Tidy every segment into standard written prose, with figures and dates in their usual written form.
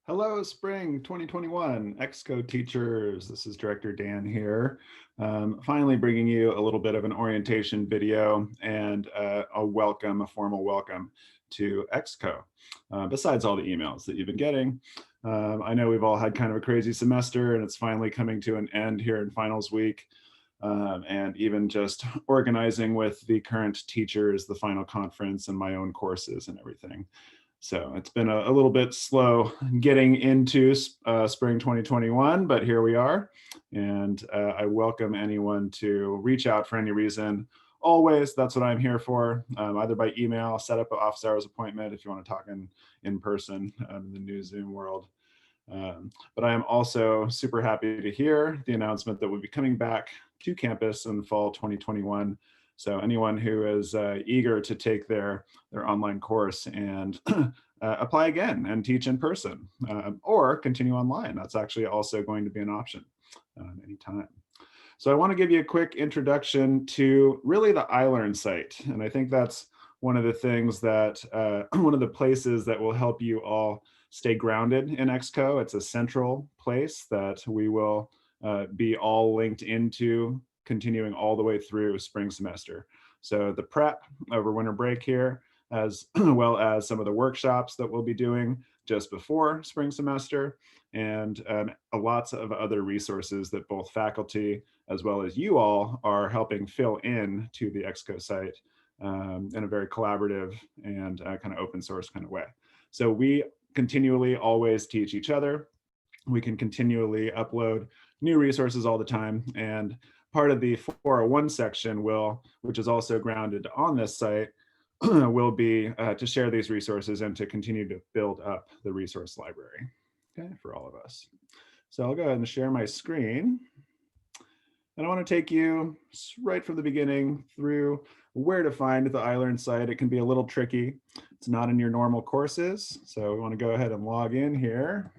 Hello, Spring 2021, EXCO teachers. This is Director Dan here. Finally bringing you a little bit of an orientation video and a formal welcome to EXCO, besides all the emails that you've been getting. I know we've all had kind of a crazy semester and it's finally coming to an end here in finals week. And even just organizing with the current teachers, the final conference and my own courses and everything. So it's been a little bit slow getting into spring 2021, but here we are. And I welcome anyone to reach out for any reason. Always, that's what I'm here for, either by email, set up an office hours appointment if you want to talk in person in the new Zoom world. But I am also super happy to hear the announcement that we'll be coming back to campus in fall 2021. So anyone who is eager to take their online course and apply again and teach in person or continue online, that's actually also going to be an option anytime. So I want to give you a quick introduction to really the iLearn site. And I think that's one of the things that, one of the places that will help you all stay grounded in EXCO. It's a central place that we will be all linked into continuing all the way through spring semester. So the prep over winter break here, as well as some of the workshops that we'll be doing just before spring semester, and lots of other resources that both faculty as well as you all are helping fill in to the EXCO site in a very collaborative and kind of open source kind of way. So we continually always teach each other. We can continually upload new resources all the time, and part of the 401 section which is also grounded on this site, will be to share these resources and to continue to build up the resource library, okay, for all of us. So I'll go ahead and share my screen. And I want to take you right from the beginning through where to find the iLearn site. It can be a little tricky. It's not in your normal courses. So we want to go ahead and log in here.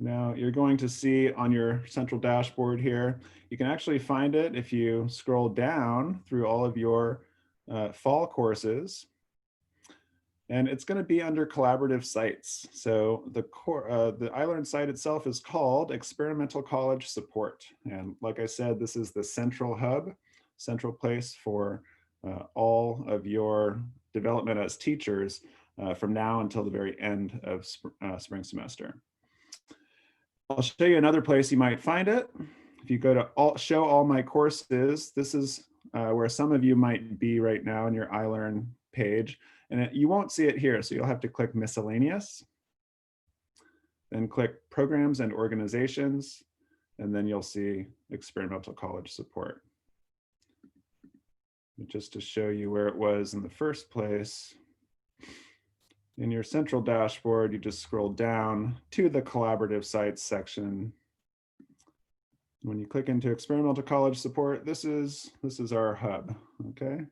Now you're going to see on your central dashboard here, you can actually find it if you scroll down through all of your fall courses. And it's going to be under collaborative sites. So the iLearn site itself is called Experimental College Support. And like I said, this is the central hub, central place for all of your development as teachers from now until the very end of spring semester. I'll show you another place you might find it. If you go to show all my courses, this is where some of you might be right now in your iLearn page. And you won't see it here, so you'll have to click miscellaneous, then click programs and organizations, and then you'll see experimental college support. But just to show you where it was in the first place, in your central dashboard, you just scroll down to the collaborative sites section. When you click into experimental college support, this is our hub, okay?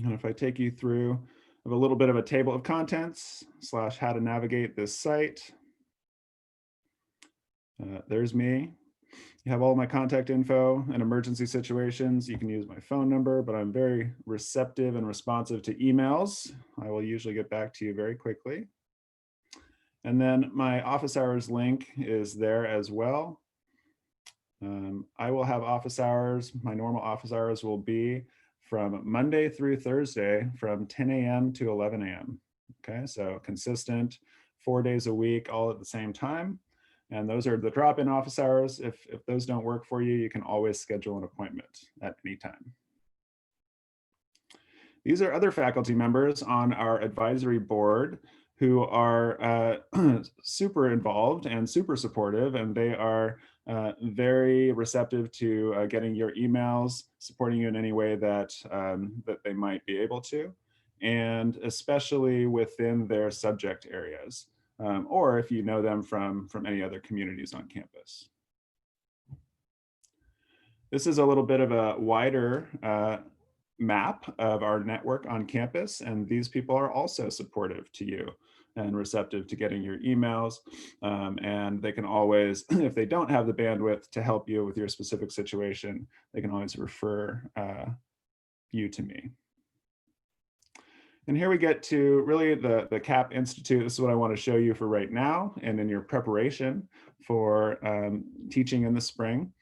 And if I take you through a little bit of a table of contents / how to navigate this site, there's me. You have all my contact info and emergency situations. You can use my phone number, but I'm very receptive and responsive to emails. I will usually get back to you very quickly. And then my office hours link is there as well. I will have office hours. My normal office hours will be from Monday through Thursday from 10 a.m. to 11 a.m. Okay, so consistent 4 days a week, all at the same time. And those are the drop-in office hours. If those don't work for you, you can always schedule an appointment at any time. These are other faculty members on our advisory board who are super involved and super supportive, and they are very receptive to getting your emails, supporting you in any way that, that they might be able to, and especially within their subject areas. Or if you know them from any other communities on campus. This is a little bit of a wider map of our network on campus, and these people are also supportive to you. and receptive to getting your emails. And they can always, if they don't have the bandwidth to help you with your specific situation, they can always refer you to me. And here we get to really the CAP Institute. This is what I want to show you for right now and in your preparation for teaching in the spring.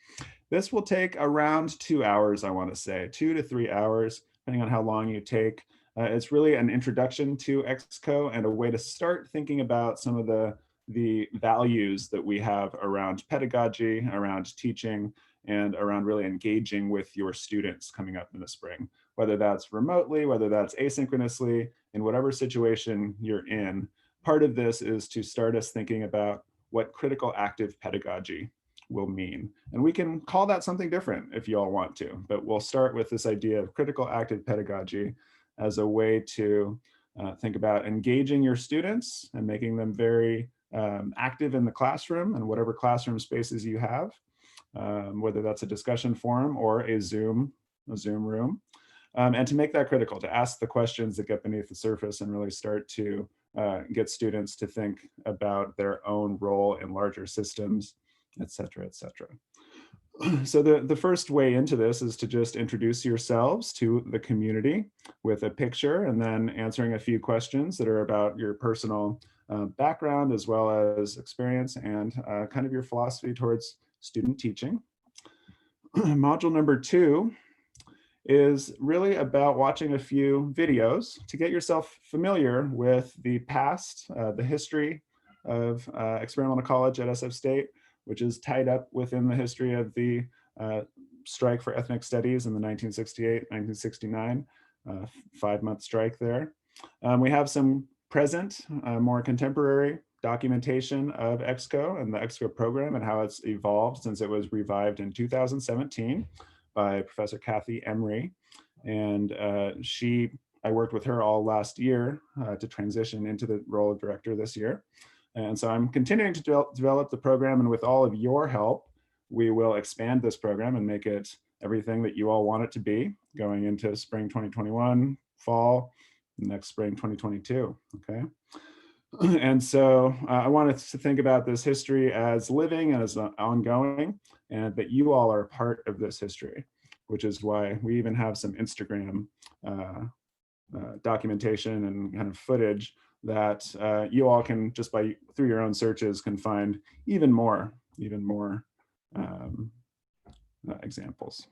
This will take around 2 hours, I want to say, 2 to 3 hours, depending on how long you take. It's really an introduction to EXCO and a way to start thinking about some of the values that we have around pedagogy, around teaching, and around really engaging with your students coming up in the spring, whether that's remotely, whether that's asynchronously, in whatever situation you're in. Part of this is to start us thinking about what critical active pedagogy will mean. And we can call that something different if you all want to, but we'll start with this idea of critical active pedagogy as a way to think about engaging your students and making them very active in the classroom and whatever classroom spaces you have, whether that's a discussion forum or a Zoom room. And to make that critical, to ask the questions that get beneath the surface and really start to get students to think about their own role in larger systems, et cetera, et cetera. So the first way into this is to just introduce yourselves to the community with a picture and then answering a few questions that are about your personal background as well as experience and kind of your philosophy towards student teaching. Module number 2 is really about watching a few videos to get yourself familiar with the past, the history of experimental college at SF State, which is tied up within the history of the strike for ethnic studies in the 1968-1969 5-month strike there. We have some present, more contemporary documentation of EXCO and the EXCO program and how it's evolved since it was revived in 2017 by Professor Kathy Emery. And I worked with her all last year to transition into the role of director this year. And so I'm continuing to develop the program, and with all of your help, we will expand this program and make it everything that you all want it to be going into spring 2021, fall, next spring 2022, okay? And so I wanted to think about this history as living and as ongoing, and that you all are a part of this history, which is why we even have some Instagram documentation and kind of footage that you all can just through your own searches can find even more examples.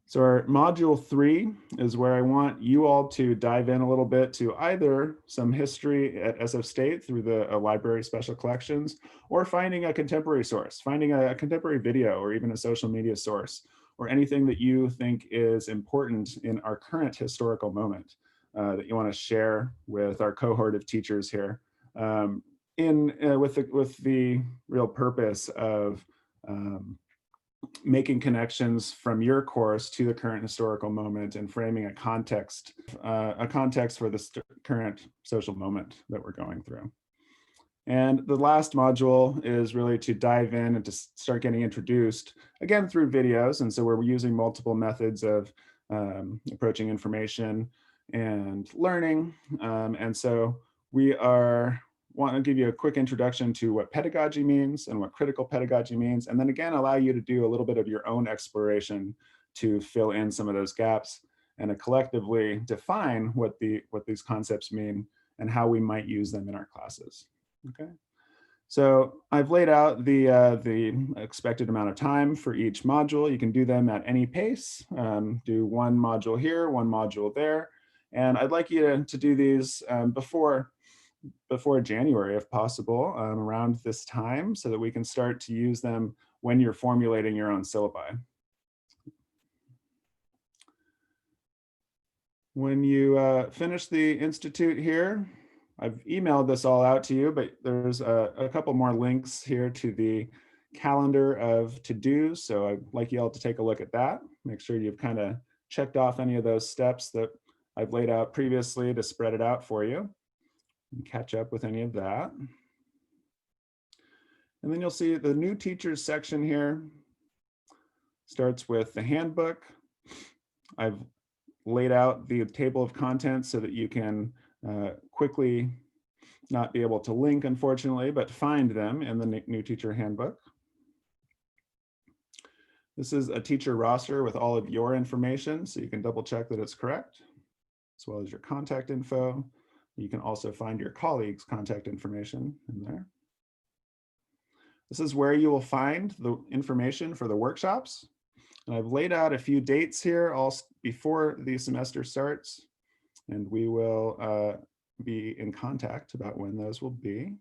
So our module 3 is where I want you all to dive in a little bit to either some history at SF State through the library special collections, or finding a contemporary source, finding a contemporary video or even a social media source, or anything that you think is important in our current historical moment that you want to share with our cohort of teachers here, with the real purpose of making connections from your course to the current historical moment and framing a context for the current social moment that we're going through. And the last module is really to dive in and to start getting introduced, again, through videos. And so we're using multiple methods of approaching information and learning. And so we want to give you a quick introduction to what pedagogy means and what critical pedagogy means, and then again, allow you to do a little bit of your own exploration to fill in some of those gaps and to collectively define what these concepts mean and how we might use them in our classes. Okay, so I've laid out the expected amount of time for each module. You can do them at any pace. Do one module here, one module there, and I'd like you to do these before January, if possible, around this time, so that we can start to use them when you're formulating your own syllabi. When you finish the Institute here, I've emailed this all out to you, but there's a couple more links here to the calendar of to-dos, so I'd like you all to take a look at that. Make sure you've kind of checked off any of those steps that I've laid out previously to spread it out for you. Catch up with any of that. And then you'll see the new teachers section here starts with the handbook. I've laid out the table of contents so that you can quickly not be able to link, unfortunately, but find them in the new teacher handbook. This is a teacher roster with all of your information, so you can double check that it's correct, as well as your contact info. You can also find your colleagues' contact information in there. This is where you will find the information for the workshops. And I've laid out a few dates here all before the semester starts, and we will be in contact about when those will be.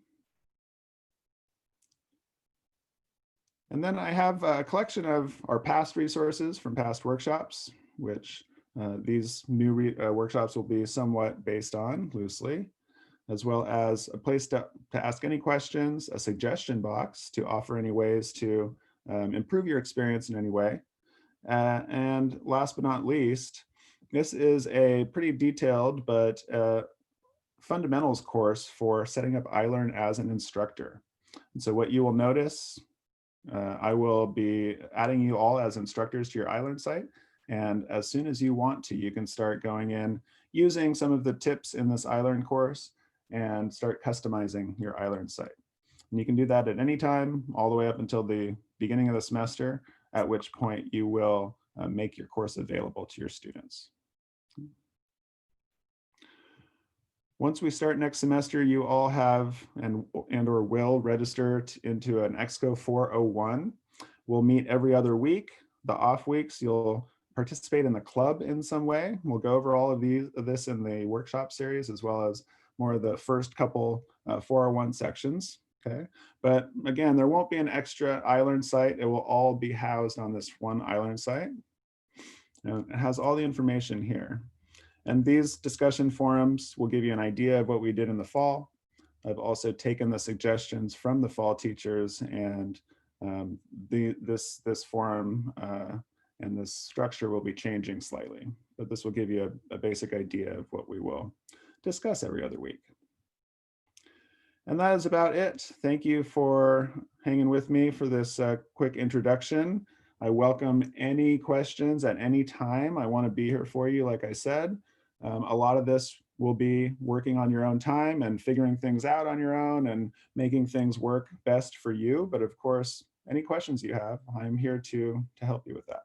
And then I have a collection of our past resources from past workshops, which these new workshops will be somewhat based on loosely, as well as a place to ask any questions, a suggestion box to offer any ways to improve your experience in any way. And last but not least, this is a pretty detailed but fundamentals course for setting up iLearn as an instructor. And so what you will notice, I will be adding you all as instructors to your iLearn site. And as soon as you want to, you can start going in using some of the tips in this iLearn course and start customizing your iLearn site. And you can do that at any time, all the way up until the beginning of the semester, at which point you will make your course available to your students. Once we start next semester, you all have and or will register into an EXCO 401. We'll meet every other week. The off weeks, you'll participate in the club in some way. We'll go over all of this in the workshop series, as well as more of the first couple 401 sections. Okay, but again, there won't be an extra iLearn site. It will all be housed on this one iLearn site. And it has all the information here. And these discussion forums will give you an idea of what we did in the fall. I've also taken the suggestions from the fall teachers, and this forum and this structure will be changing slightly, but this will give you a basic idea of what we will discuss every other week. And that is about it. Thank you for hanging with me for this quick introduction. I welcome any questions at any time. I want to be here for you, like I said. A lot of this will be working on your own time and figuring things out on your own and making things work best for you. But of course, any questions you have, I'm here to help you with that.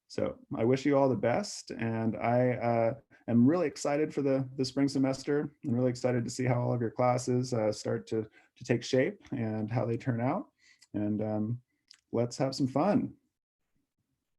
So I wish you all the best, and I am really excited for the spring semester. I'm really excited to see how all of your classes start to take shape and how they turn out. And let's have some fun.